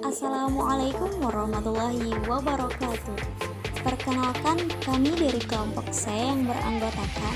Assalamualaikum warahmatullahi wabarakatuh. Perkenalkan, kami dari kelompok saya yang beranggotakan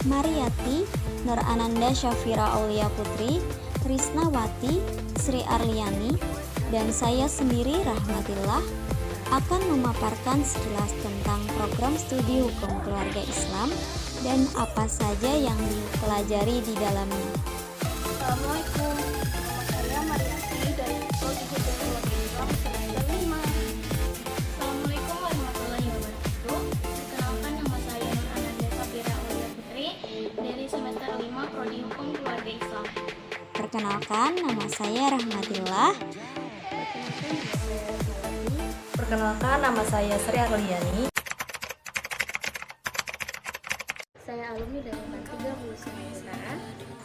Mariyati, Nur Ananda Syafira Aulia Putri, Krisnawati, Sri Arliani, dan saya sendiri Rahmatillah akan memaparkan sekilas tentang program studi hukum keluarga Islam dan apa saja yang dipelajari di dalamnya. Assalamualaikum, nama saya Mariyati dari Prodi Hukum Keluarga Islam semester 5. Assalamualaikum warahmatullahi wabarakatuh. Perkenalkan, nama saya Nur Ananda Syafira Aulia Putri dari semester 5 Prodi Hukum Keluarga Islam. Perkenalkan, nama saya Rahmatillah. Perkenalkan, nama saya Sri Arliani. Saya alumni dari MAN 3 Sungai Utara.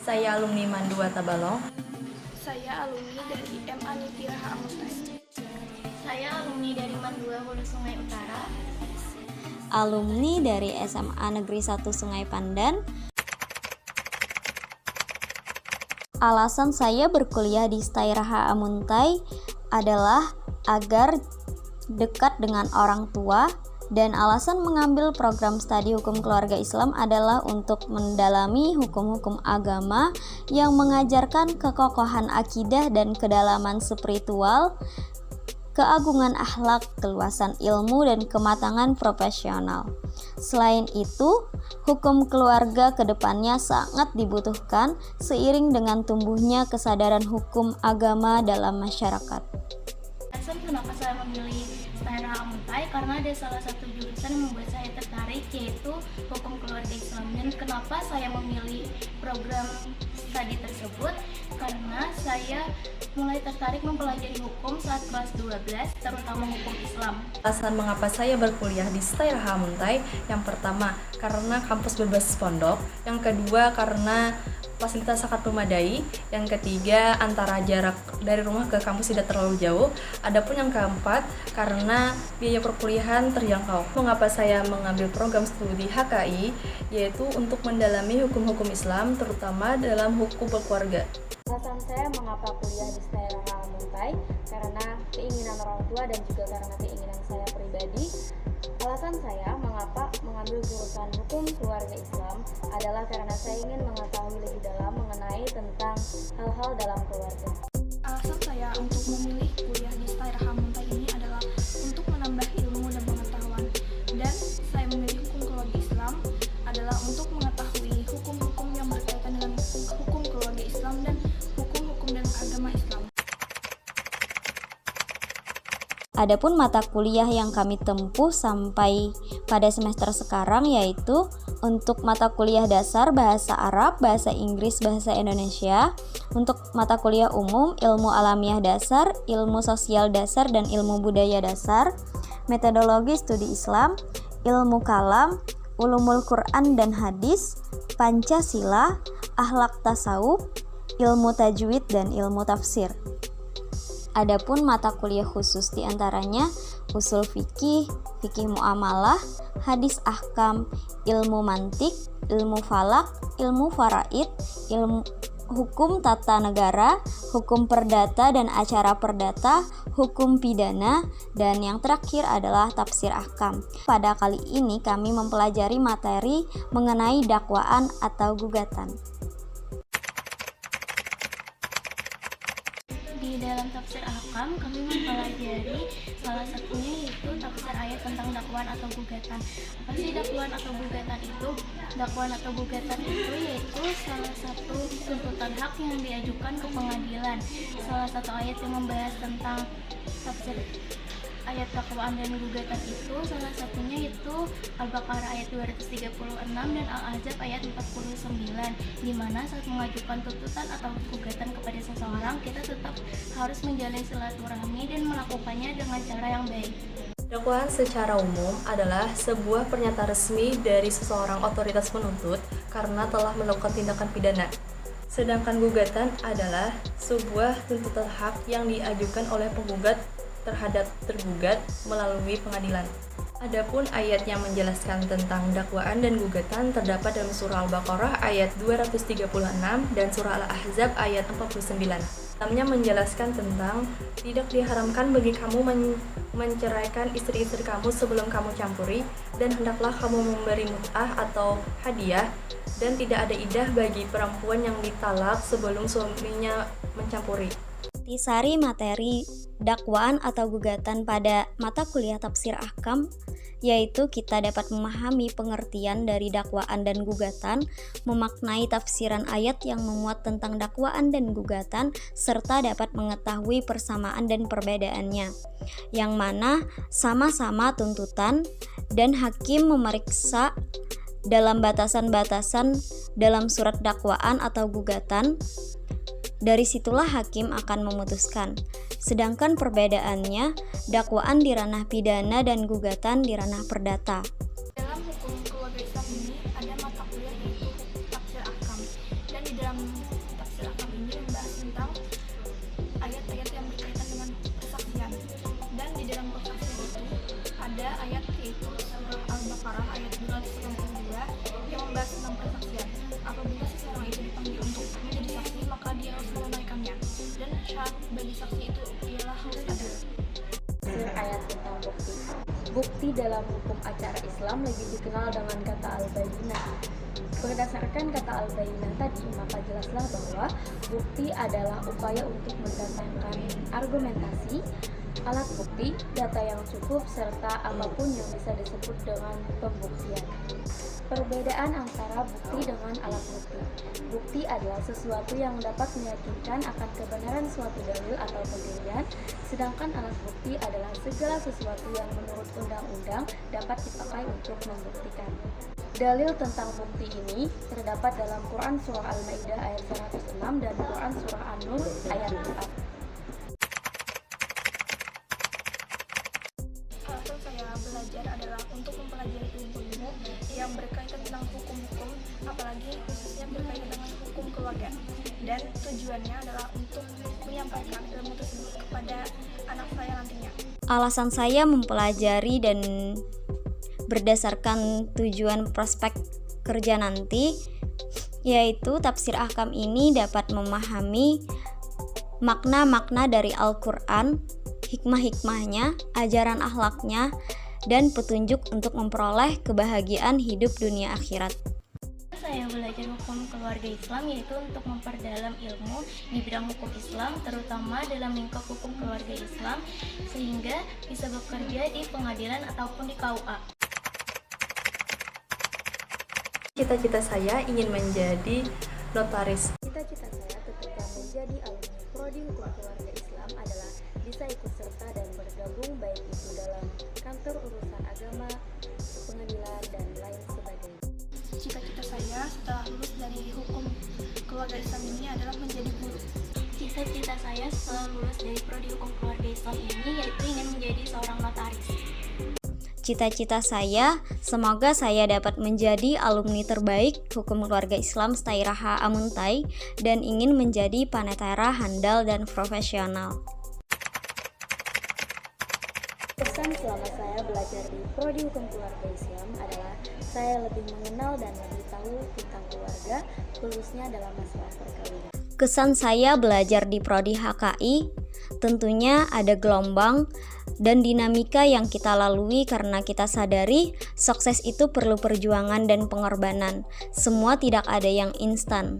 Saya alumni MAN 2 Tabalong. Saya alumni dari MA Nitiraha Amutai. Saya alumni dari MAN 2 Hulu Sungai Utara. Alumni dari SMA Negeri 1 Sungai Pandan. Alasan saya berkuliah di Stairaha Amuntai adalah agar dekat dengan orang tua, dan alasan mengambil program studi hukum keluarga Islam adalah untuk mendalami hukum-hukum agama yang mengajarkan kekokohan akidah dan kedalaman spiritual, keagungan akhlak, keluasan ilmu, dan kematangan profesional. Selain itu, hukum keluarga ke depannya sangat dibutuhkan seiring dengan tumbuhnya kesadaran hukum agama dalam masyarakat. Alasan kenapa saya memilih Stairaha Amuntai karena ada salah satu jurusan yang membuat saya tertarik, yaitu hukum keluarga Islam. Dan kenapa saya memilih program studi tersebut? Karena saya mulai tertarik mempelajari hukum saat kelas 12, terutama hukum Islam. Alasan mengapa saya berkuliah di Stairaha Amuntai, yang pertama karena kampus berbasis pondok, yang kedua karena fasilitas sangat memadai, yang ketiga antara jarak dari rumah ke kampus tidak terlalu jauh, adapun yang keempat karena biaya perkuliahan terjangkau. Mengapa saya mengambil program studi HKI, yaitu untuk mendalami hukum-hukum Islam terutama dalam hukum berkeluarga. Alasan saya mengapa kuliah di Stairaha Amuntai karena keinginan orang tua dan juga karena keinginan saya pribadi. Alasan saya mengapa mengambil jurusan hukum keluarga Islam adalah karena saya ingin mengetahui lebih dalam mengenai tentang hal-hal dalam keluarga. Alasan saya untuk memilih kuliah di Stairaha Amuntai ini adalah untuk menambah ilmu dan pengetahuan. Dan saya memilih hukum keluarga Islam adalah untuk mengetahui hukum-hukum yang berkaitan dengan hukum keluarga Islam dan hukum-hukum dan agama Islam. Adapun mata kuliah yang kami tempuh sampai pada semester sekarang yaitu untuk mata kuliah dasar bahasa Arab, bahasa Inggris, bahasa Indonesia. Untuk mata kuliah umum, ilmu alamiah dasar, ilmu sosial dasar, dan ilmu budaya dasar, metodologi studi Islam, ilmu kalam, ulumul Quran dan hadis, Pancasila, akhlak tasawuf, ilmu tajwid, dan ilmu tafsir. Adapun mata kuliah khusus diantaranya usul fikih, fikih muamalah, hadis ahkam, ilmu mantik, ilmu falak, ilmu faraid, ilmu hukum tata negara, hukum perdata dan acara perdata, hukum pidana, dan yang terakhir adalah tafsir ahkam. Pada kali ini kami mempelajari materi mengenai dakwaan atau gugatan. Di dalam tafsir ahkam, kami mempelajari salah satunya yaitu tafsir ayat tentang dakwaan atau gugatan. Apa sih dakwaan atau gugatan itu? Dakwaan atau gugatan itu yaitu salah satu tuntutan hak yang diajukan ke pengadilan. Salah satu ayat yang membahas tentang tafsir ayat dakwaan dan gugatan itu salah satunya itu Al-Baqarah ayat 236 dan Al-Ahzab ayat 49, di mana saat mengajukan tuntutan atau gugatan kepada seseorang kita tetap harus menjalin silaturahmi dan melakukannya dengan cara yang baik. Dakwaan secara umum adalah sebuah pernyataan resmi dari seseorang otoritas penuntut karena telah melakukan tindakan pidana. Sedangkan gugatan adalah sebuah tuntutan hak yang diajukan oleh penggugat terhadap tergugat melalui pengadilan. Adapun ayat yang menjelaskan tentang dakwaan dan gugatan terdapat dalam surah Al-Baqarah ayat 236 dan surah Al-Ahzab ayat 49. Dalamnya menjelaskan tentang tidak diharamkan bagi kamu menceraikan istri-istri kamu sebelum kamu campuri, dan hendaklah kamu memberi mut'ah atau hadiah, dan tidak ada iddah bagi perempuan yang ditalak sebelum suaminya mencampuri. Intisari materi dakwaan atau gugatan pada mata kuliah tafsir ahkam, yaitu kita dapat memahami pengertian dari dakwaan dan gugatan, memaknai tafsiran ayat yang memuat tentang dakwaan dan gugatan, serta dapat mengetahui persamaan dan perbedaannya, yang mana sama-sama tuntutan, dan hakim memeriksa dalam batasan-batasan dalam surat dakwaan atau gugatan. Dari situlah hakim akan memutuskan. Sedangkan perbedaannya, dakwaan di ranah pidana dan gugatan di ranah perdata. Dalam hukum keluarga Islam ini ada mata kuliah yaitu tafsir ahkam, dan di dalam tafsir ahkam ini membahas tentang ayat-ayat yang berkaitan dengan persaksian. Dan di dalam persaksian itu ada ayat yaitu surah Al-Baqarah ayat 292 yang membahas tentang persaksian. Apabila seseorang itu dipanggil untuk menjadi saksi, maka dia harus menunaikannya, dan syarat bagi saksi itu ialah harus ada. Ayat tentang bukti. Bukti dalam hukum acara Islam lebih dikenal dengan kata al-bayyinah. Berdasarkan kata al-bayyinah tadi, maka jelaslah bahwa bukti adalah upaya untuk mendatangkan argumentasi, alat bukti, data yang cukup, serta apapun yang bisa disebut dengan pembuktian. Perbedaan antara bukti dengan alat bukti. Bukti adalah sesuatu yang dapat meyakinkan akan kebenaran suatu dalil atau pendirian, sedangkan alat bukti adalah segala sesuatu yang menurut undang-undang dapat dipakai untuk membuktikan. Dalil tentang bukti ini terdapat dalam Quran Surah Al-Maidah ayat 106 dan Quran Surah An-Nur ayat 4. Alasan saya belajar adalah untuk mempelajari ilmu-ilmu yang berkaitan tentang hukum-hukum, apalagi khususnya berkaitan dengan hukum keluarga. Dan tujuannya adalah untuk menyampaikan ilmu tersebut kepada anak saya nantinya. Alasan saya mempelajari dan berdasarkan tujuan prospek kerja nanti, yaitu tafsir ahkam ini dapat memahami makna-makna dari Al-Quran, hikmah-hikmahnya, ajaran akhlaknya, dan petunjuk untuk memperoleh kebahagiaan hidup dunia akhirat. Saya belajar hukum keluarga Islam yaitu untuk memperdalam ilmu di bidang hukum Islam, terutama dalam lingkup hukum keluarga Islam, sehingga bisa bekerja di pengadilan ataupun di KUA. Cita-cita saya ingin menjadi notaris. Cita-cita saya ketika menjadi alumni Prodi Hukum Keluarga Islam adalah bisa ikut serta dan bergabung baik itu dalam kantor urusan agama, pengadilan, dan lain sebagainya. Cita-cita saya setelah lulus dari hukum keluarga Islam ini adalah menjadi guru. Cita-cita saya setelah lulus dari Prodi Hukum Keluarga Islam ini yaitu ingin menjadi seorang notaris. Cita-cita saya, semoga saya dapat menjadi alumni terbaik Hukum Keluarga Islam Stairaha Amuntai dan ingin menjadi panetera handal dan profesional. Pesan selama saya belajar di Prodi Hukum Keluarga Islam adalah saya lebih mengenal dan lebih tahu tentang keluarga, khususnya dalam masalah perkawinan. Kesan saya belajar di Prodi HKI, tentunya ada gelombang dan dinamika yang kita lalui karena kita sadari sukses itu perlu perjuangan dan pengorbanan. Semua tidak ada yang instan.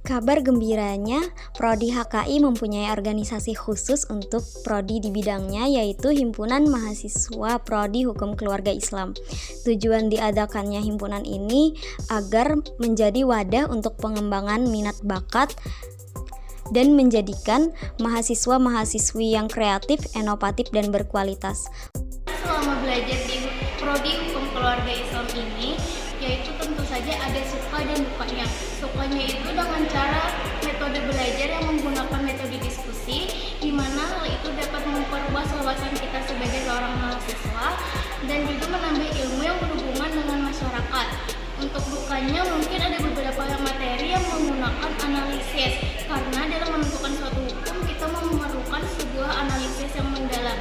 Kabar gembiranya, Prodi HKI mempunyai organisasi khusus untuk prodi di bidangnya, yaitu Himpunan Mahasiswa Prodi Hukum Keluarga Islam. Tujuan diadakannya himpunan ini agar menjadi wadah untuk pengembangan minat bakat dan menjadikan mahasiswa-mahasiswi yang kreatif, inovatif, dan berkualitas. Selama belajar di Prodi Hukum Keluarga Islam ini, yaitu tentu saja ada suka dan dukanya. Sukanya itu dengan cara metode belajar yang menggunakan metode diskusi, di mana hal itu dapat memperluas wawasan kita sebagai seorang mahasiswa dan juga menambah ilmu yang berhubungan dengan masyarakat. Untuk dukanya mungkin ada beberapa materi yang menggunakan analisis, karena dalam menentukan suatu hukum kita memerlukan sebuah analisis yang mendalam.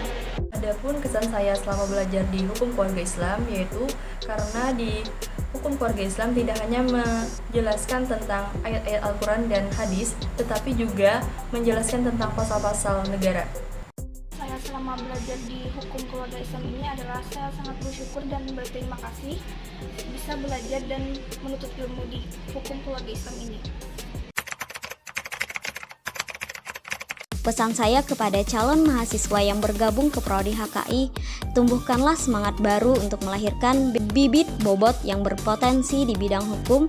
Adapun kesan saya selama belajar di hukum keluarga Islam yaitu karena di hukum keluarga Islam tidak hanya menjelaskan tentang ayat-ayat Al-Quran dan hadis, tetapi juga menjelaskan tentang pasal-pasal negara. Saya selama belajar di hukum keluarga Islam ini adalah saya sangat bersyukur dan berterima kasih bisa belajar dan menuntut ilmu di hukum keluarga Islam ini. Pesan saya kepada calon mahasiswa yang bergabung ke Prodi HKI, tumbuhkanlah semangat baru untuk melahirkan bibit bobot yang berpotensi di bidang hukum,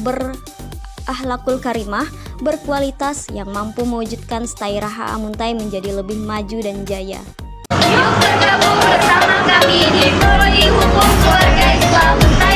berakhlakul karimah, berkualitas yang mampu mewujudkan Stairah HA Muntai menjadi lebih maju dan jaya. Yuk bergabung bersama kami di Prodi Hukum Keluarga Islam.